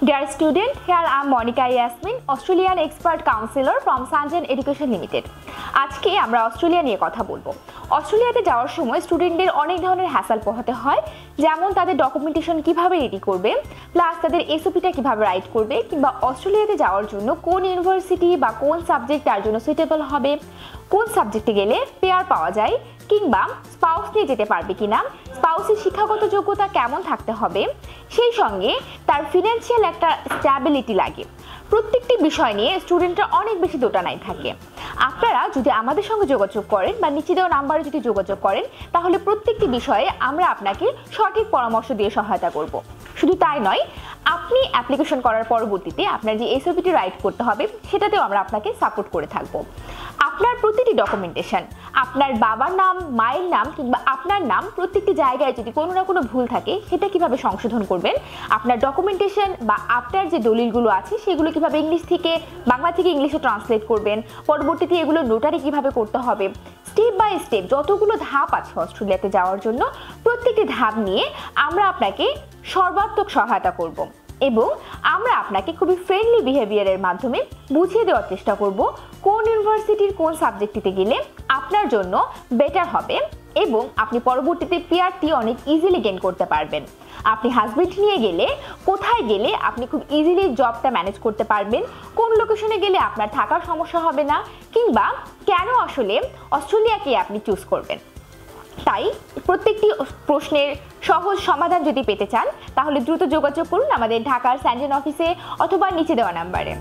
Dear student, here I am Monica Yasmin, Australian expert counselor from Sanjan Education Limited. আজকে আমরা Australia নিয়ে কথা বলবো। অস্ট্রেলিয়াতে যাওয়ার সময় স্টুডেন্টদের অনেক ধরনের হ্যাসেল পোহাতে হয়, যেমন তাদের ডকুমেন্টেশন কিভাবে রেডি করবে, প্লাস তাদের এসওপিটা কিভাবে রাইট করবে, কিংবা অস্ট্রেলিয়াতে যাওয়ার জন্য কোন ইউনিভার্সিটি বা কোন সাবজেক্ট তার জন্য সুইটেবল হবে, কোন সাবজেক্টে গেলে পেয়ার পাওয়া যায়, কিংবা স্পাউস নিয়ে যেতে পারবে কিনা, স্পাউসের শিক্ষাগত যোগ্যতা কেমন থাকতে হবে, সেই সঙ্গে তার ফিনান্সিয়াল একটা স্ট্যাবিলিটি লাগে। প্রত্যেকটি বিষয় নিয়ে স্টুডেন্টরা অনেক বেশি দোটানায় থাকে। আপনারা যদি আমাদের সঙ্গে যোগাযোগ করেন বা নিচে দেওয়া নাম্বারে যদি যোগাযোগ করেন, তাহলে প্রত্যেকটি বিষয়ে আমরা আপনাকে সঠিক পরামর্শ দিয়ে সহায়তা করব। শুধু তাই নয়, আপনি অ্যাপ্লিকেশন করার পরবর্তীতে আপনার যে এসওপিটি রাইট করতে হবে সেটাতেও আমরা আপনাকে সাপোর্ট করে থাকব। আপনার প্রতিটি ডকুমেন্টেশন, আপনার বাবার নাম, মায়ের নাম কিংবা আপনার নাম, প্রত্যেকটি জায়গায় যদি কোনো না কোনো ভুল থাকে সেটা কিভাবে সংশোধন করবেন, আপনার ডকুমেন্টেশন বা আপনার যে দলিলগুলো আছে সেগুলো কিভাবে ইংলিশ থেকে বাংলা থেকে ইংলিশে ট্রান্সলেট করবেন, পরবর্তীতে এগুলো নোটারি কিভাবে করতে হবে, স্টেপ বাই স্টেপ যতগুলো ধাপ আছে অস্ট্রেলিয়াতে যাওয়ার জন্য, প্রত্যেকটি ধাপ নিয়ে আমরা আপনাকে সর্বাত্মক সহায়তা করব এবং আমরা আপনাকে খুবই ফ্রেন্ডলি বিহেভিয়ারের মাধ্যমে বুঝিয়ে দেওয়ার চেষ্টা করব কোন ইউনিভার্সিটির কোন সাবজেক্টটিতে গেলে আপনার জন্য বেটার হবে এবং আপনি পরবর্তীতে পিআরটি অনেক ইজিলি গেইন করতে পারবেন। আপনি হাজবেন্ড নিয়ে গেলে কোথায় গেলে আপনি খুব ইজিলি জবটা ম্যানেজ করতে পারবেন, কোন লোকেশনে গেলে আপনার থাকার সমস্যা হবে না, কিংবা কেন আসলে অস্ট্রেলিয়াকে আপনি চুজ করবেন। তাই প্রত্যেকটি প্রশ্নের সহজ সমাধান যদি পেতে চান, তাহলে দ্রুত যোগাযোগ করুন আমাদের ঢাকার স্যানজান অফিসে অথবা নিচে দেওয়া নাম্বারে।